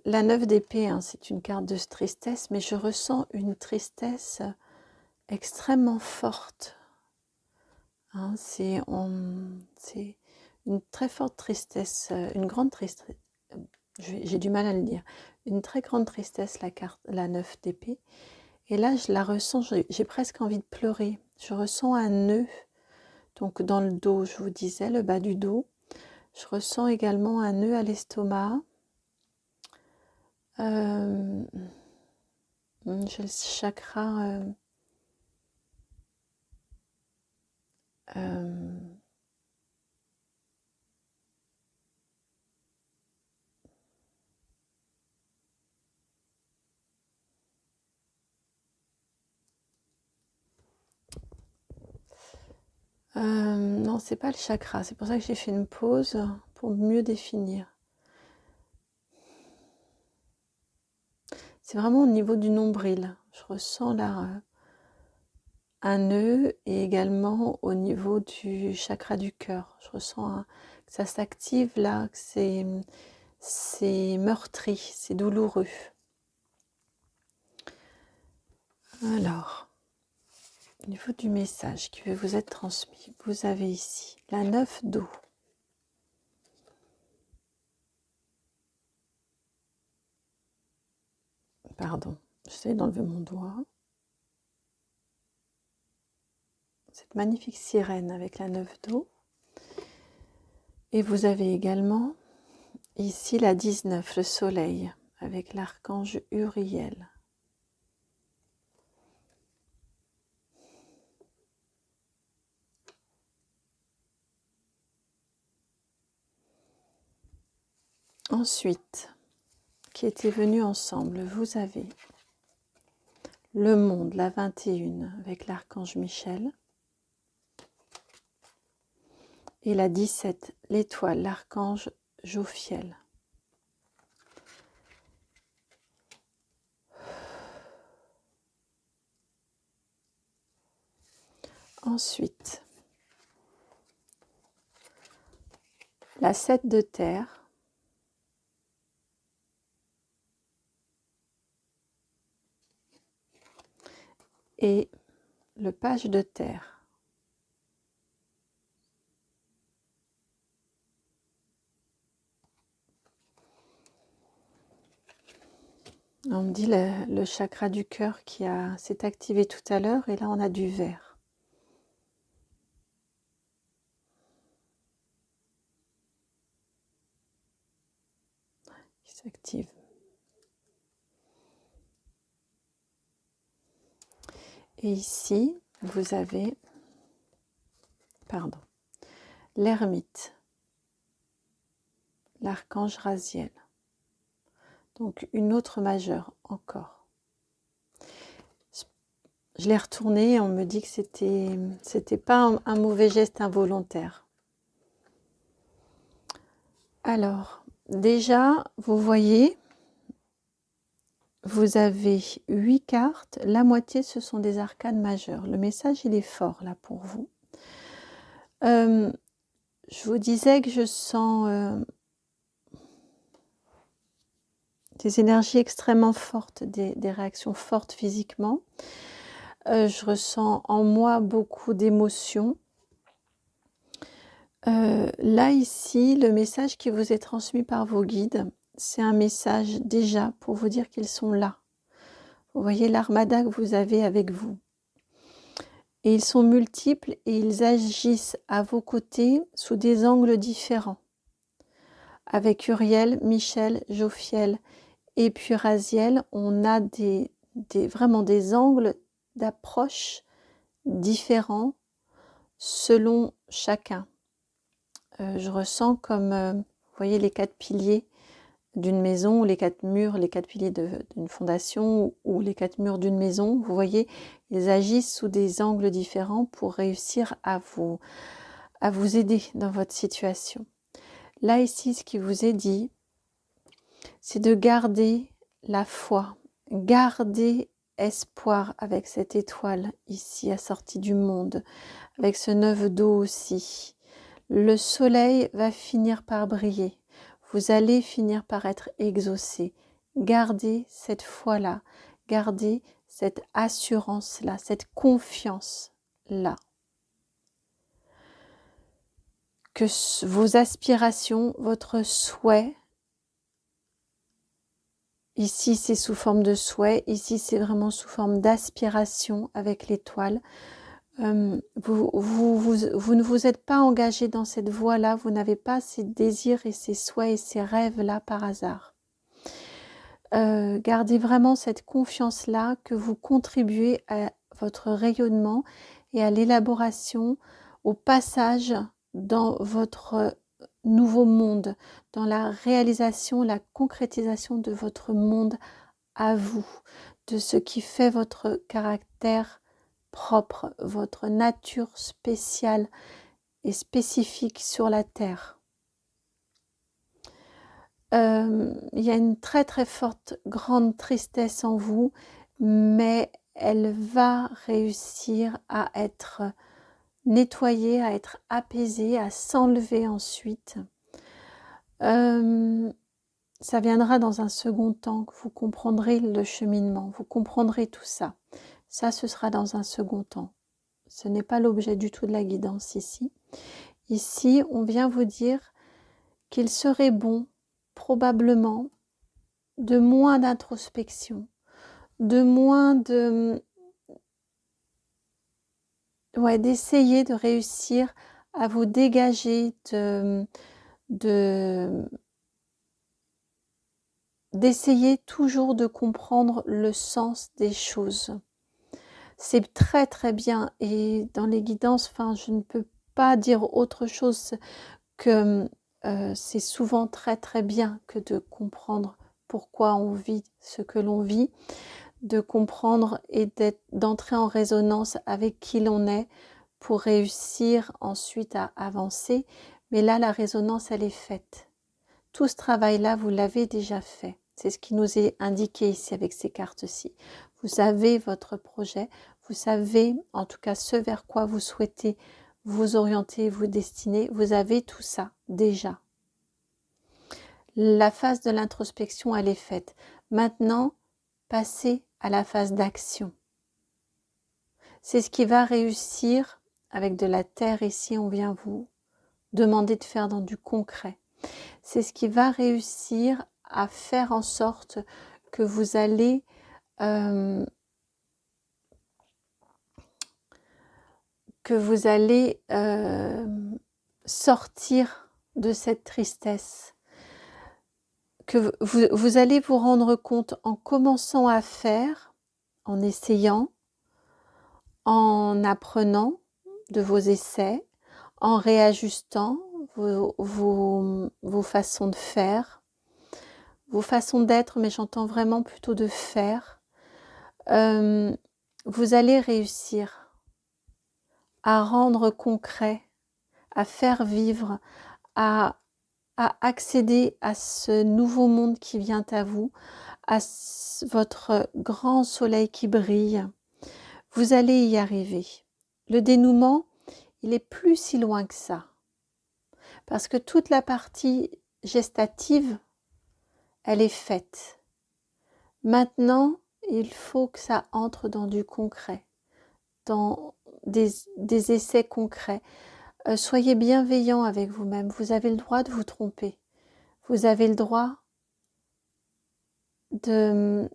La 9 d'épée, hein, c'est une carte de tristesse, mais je ressens une tristesse extrêmement forte. Hein, c'est une très forte tristesse, une grande tristesse. J'ai du mal à le dire. Une très grande tristesse, la 9 d'épée. Et là, je la ressens, j'ai presque envie de pleurer. Je ressens un nœud, donc dans le dos, je vous disais, le bas du dos. Je ressens également un nœud à l'estomac. J'ai le chakra Non, c'est pas le chakra. C'est pour ça que j'ai fait une pause pour mieux définir. C'est vraiment au niveau du nombril. Je ressens là un nœud et également au niveau du chakra du cœur. Je ressens que ça s'active là, que c'est meurtri, c'est douloureux. Alors, au niveau du message qui veut vous être transmis, vous avez ici la 9 d'eau. Pardon, j'essaie d'enlever mon doigt. Cette magnifique sirène avec la 9 d'eau. Et vous avez également ici la 19, le soleil, avec l'archange Uriel. Ensuite, qui étaient venus ensemble, vous avez le monde, la 21, avec l'archange Michel. Et la 17, l'étoile, l'archange Jophiel. Ensuite, la 7 de terre. Et le page de terre. On me dit le chakra du cœur qui s'est activé tout à l'heure et là on a du vert. Qui s'active. Et ici, vous avez, l'ermite, l'archange Raziel. Donc une autre majeure encore. Je l'ai retournée et on me dit que c'était pas un mauvais geste involontaire. Alors, déjà, vous voyez, vous avez 8 cartes. La moitié, ce sont des arcanes majeures. Le message, il est fort là pour vous. Je vous disais que je sens des énergies extrêmement fortes, des réactions fortes physiquement. Je ressens en moi beaucoup d'émotions. Là, ici, le message qui vous est transmis par vos guides, c'est un message déjà pour vous dire qu'ils sont là. Vous voyez l'armada que vous avez avec vous. Et ils sont multiples et ils agissent à vos côtés sous des angles différents. Avec Uriel, Michel, Jophiel et puis Raziel, on a vraiment des angles d'approche différents selon chacun. Je ressens comme, vous voyez, les 4 piliers d'une maison, ou les 4 murs, les 4 piliers d'une fondation, ou les 4 murs d'une maison. Vous voyez, ils agissent sous des angles différents pour réussir à vous aider dans votre situation. Là, ici, ce qui vous est dit, c'est de garder la foi, garder espoir avec cette étoile ici, assortie du monde, avec ce 9 d'eau aussi. Le soleil va finir par briller. Vous allez finir par être exaucé. Gardez cette foi-là, gardez cette assurance-là, cette confiance-là. Que vos aspirations, votre souhait, ici c'est sous forme de souhait, ici c'est vraiment sous forme d'aspiration avec l'étoile. Vous ne vous êtes pas engagé dans cette voie-là, vous n'avez pas ces désirs et ces souhaits et ces rêves-là par hasard. Gardez vraiment cette confiance-là que vous contribuez à votre rayonnement et à l'élaboration, au passage dans votre nouveau monde, dans la réalisation, la concrétisation de votre monde à vous, de ce qui fait votre caractère propre, votre nature spéciale et spécifique sur la Terre. Il y a une très très forte, grande tristesse en vous, mais elle va réussir à être nettoyée, à être apaisée, à s'enlever ensuite. Ça viendra dans un second temps, que vous comprendrez le cheminement, vous comprendrez tout ça. Ça, ce sera dans un second temps. Ce n'est pas l'objet du tout de la guidance ici. Ici, on vient vous dire qu'il serait bon, probablement, de moins d'introspection, de moins de... Ouais, d'essayer de réussir à vous dégager d'essayer toujours de comprendre le sens des choses. C'est très très bien et dans les guidances, enfin, je ne peux pas dire autre chose que c'est souvent très très bien que de comprendre pourquoi on vit ce que l'on vit, de comprendre et d'entrer en résonance avec qui l'on est pour réussir ensuite à avancer. Mais là, la résonance, elle est faite. Tout ce travail-là, vous l'avez déjà fait. C'est ce qui nous est indiqué ici avec ces cartes-ci. Vous avez votre projet, vous savez en tout cas ce vers quoi vous souhaitez vous orienter, vous destiner. Vous avez tout ça déjà. La phase de l'introspection, elle est faite. Maintenant, passez à la phase d'action. C'est ce qui va réussir avec de la terre ici, on vient vous demander de faire dans du concret. C'est ce qui va réussir à faire en sorte que vous allez sortir de cette tristesse, que vous allez vous rendre compte en commençant à faire, en essayant, en apprenant de vos essais, en réajustant vos façons de faire, vos façons d'être, mais j'entends vraiment plutôt de faire. Vous allez réussir à rendre concret, à faire vivre, à accéder à ce nouveau monde qui vient à vous, à votre grand soleil qui brille. Vous allez y arriver. Le dénouement, il est plus si loin que ça. Parce que toute la partie gestative, elle est faite. Maintenant, il faut que ça entre dans du concret, dans des essais concrets. Soyez bienveillant avec vous-même. Vous avez le droit de vous tromper. Vous avez le droit de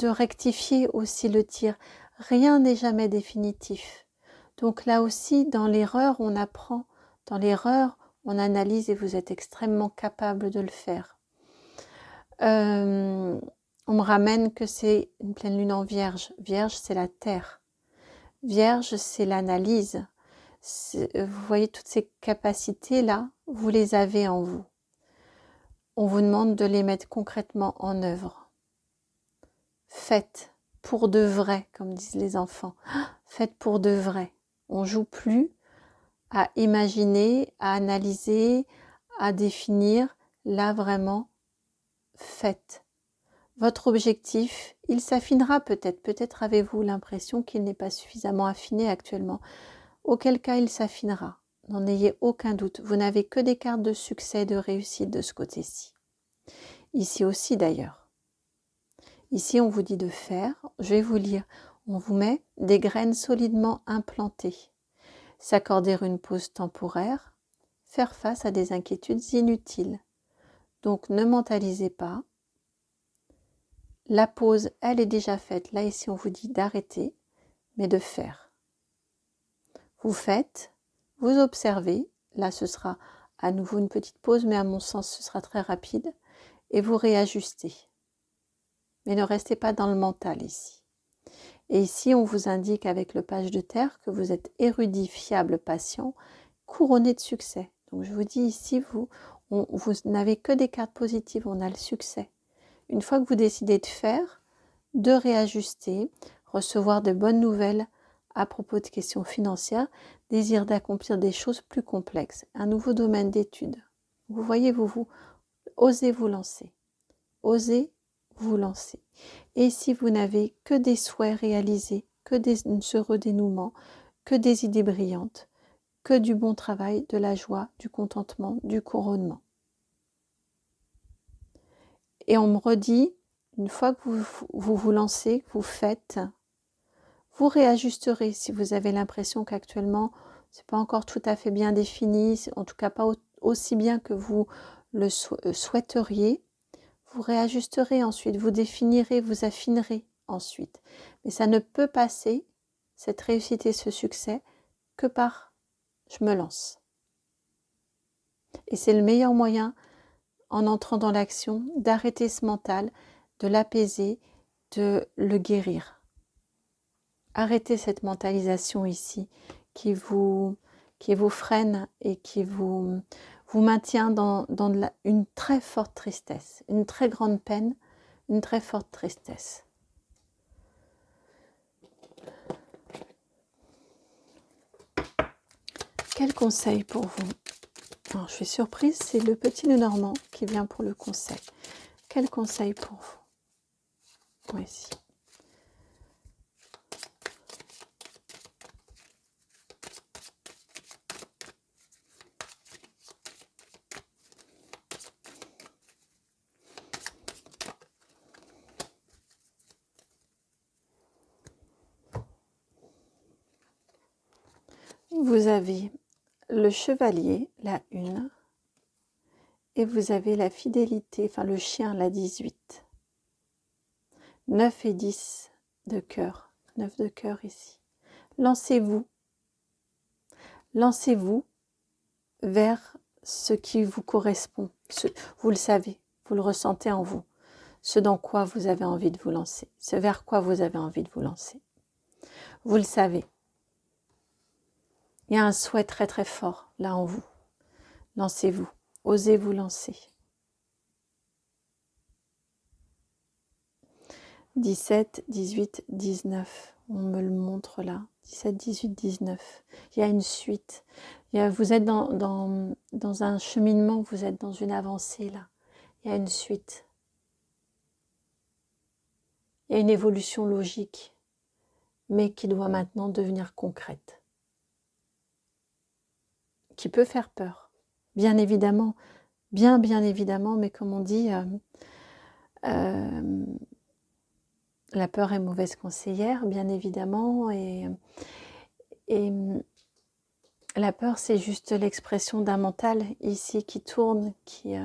rectifier aussi le tir. Rien n'est jamais définitif. Donc là aussi, dans l'erreur, on apprend. Dans l'erreur, on analyse et vous êtes extrêmement capable de le faire. On me ramène que c'est une pleine lune en Vierge. Vierge, c'est la terre. Vierge, c'est l'analyse. Vous voyez toutes ces capacités-là, vous les avez en vous. On vous demande de les mettre concrètement en œuvre. Faites pour de vrai, comme disent les enfants. Faites pour de vrai. On ne joue plus à imaginer, à analyser, à définir. Là, vraiment, faites. Votre objectif, il s'affinera peut-être. Peut-être avez-vous l'impression qu'il n'est pas suffisamment affiné actuellement. Auquel cas, il s'affinera. N'en ayez aucun doute. Vous n'avez que des cartes de succès et de réussite de ce côté-ci. Ici aussi d'ailleurs. Ici, on vous dit de faire. Je vais vous lire. On vous met des graines solidement implantées. S'accorder une pause temporaire. Faire face à des inquiétudes inutiles. Donc, ne mentalisez pas. La pause, elle est déjà faite. Là, ici, on vous dit d'arrêter, mais de faire. Vous faites, vous observez. Là, ce sera à nouveau une petite pause, mais à mon sens, ce sera très rapide. Et vous réajustez. Mais ne restez pas dans le mental ici. Et ici, on vous indique avec le page de terre que vous êtes érudit, fiable, patient, couronné de succès. Donc, je vous dis ici, vous n'avez que des cartes positives, on a le succès. Une fois que vous décidez de faire, de réajuster, recevoir de bonnes nouvelles à propos de questions financières, désir d'accomplir des choses plus complexes, un nouveau domaine d'études. Vous voyez, osez vous lancer. Osez vous lancer. Et si vous n'avez que des souhaits réalisés, que des heureux dénouements, que des idées brillantes, que du bon travail, de la joie, du contentement, du couronnement. Et on me redit, une fois que vous lancez, que vous faites, vous réajusterez si vous avez l'impression qu'actuellement, ce n'est pas encore tout à fait bien défini, en tout cas pas aussi bien que vous le souhaiteriez. Vous réajusterez ensuite, vous définirez, vous affinerez ensuite. Mais ça ne peut passer, cette réussite et ce succès, que par « je me lance ». Et c'est le meilleur moyen, en entrant dans l'action, d'arrêter ce mental, de l'apaiser, de le guérir. Arrêtez cette mentalisation ici qui vous freine et qui vous maintient dans une très forte tristesse, une très grande peine, une très forte tristesse. Quel conseil pour vous? Alors, je suis surprise, c'est le petit Lenormand qui vient pour le conseil. Quel conseil pour vous? Voici. Vous avez le chevalier, la 1, et vous avez la fidélité, enfin le chien, la 18. 9 et 10 de cœur, 9 de cœur ici. Lancez-vous vers ce qui vous correspond. Vous le savez, vous le ressentez en vous, ce dans quoi vous avez envie de vous lancer, ce vers quoi vous avez envie de vous lancer. Vous le savez. Il y a un souhait très très fort là en vous. Lancez-vous, osez vous lancer. 17, 18, 19, on me le montre là. 17, 18, 19. Il y a une suite. Vous êtes dans un cheminement, vous êtes dans une avancée là. Il y a une suite. Il y a une évolution logique, mais qui doit maintenant devenir concrète. Qui peut faire peur, bien évidemment, bien évidemment, mais comme on dit, la peur est mauvaise conseillère, bien évidemment, et la peur, c'est juste l'expression d'un mental ici qui tourne, qui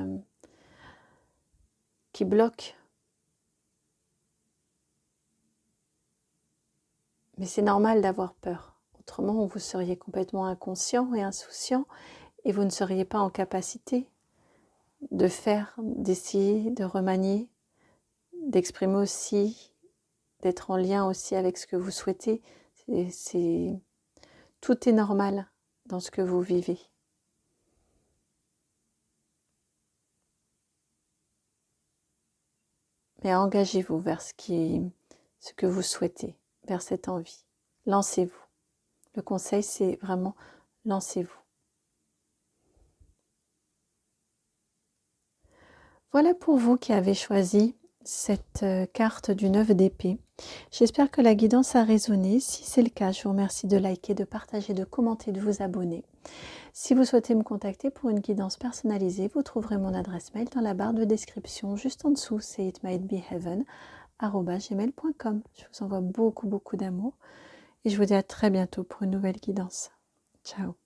bloque. Mais c'est normal d'avoir peur. Autrement, vous seriez complètement inconscient et insouciant et vous ne seriez pas en capacité de faire, d'essayer, de remanier, d'exprimer aussi, d'être en lien aussi avec ce que vous souhaitez. Tout est normal dans ce que vous vivez. Mais engagez-vous vers ce que vous souhaitez, vers cette envie. Lancez-vous. Le conseil, c'est vraiment lancez-vous. Voilà pour vous qui avez choisi cette carte du 9 d'épée. J'espère que la guidance a résonné. Si c'est le cas, je vous remercie de liker, de partager, de commenter, de vous abonner. Si vous souhaitez me contacter pour une guidance personnalisée, vous trouverez mon adresse mail dans la barre de description, juste en dessous, c'est itmightbeheaven@gmail.com. Je vous envoie beaucoup d'amour et je vous dis à très bientôt pour une nouvelle guidance. Ciao.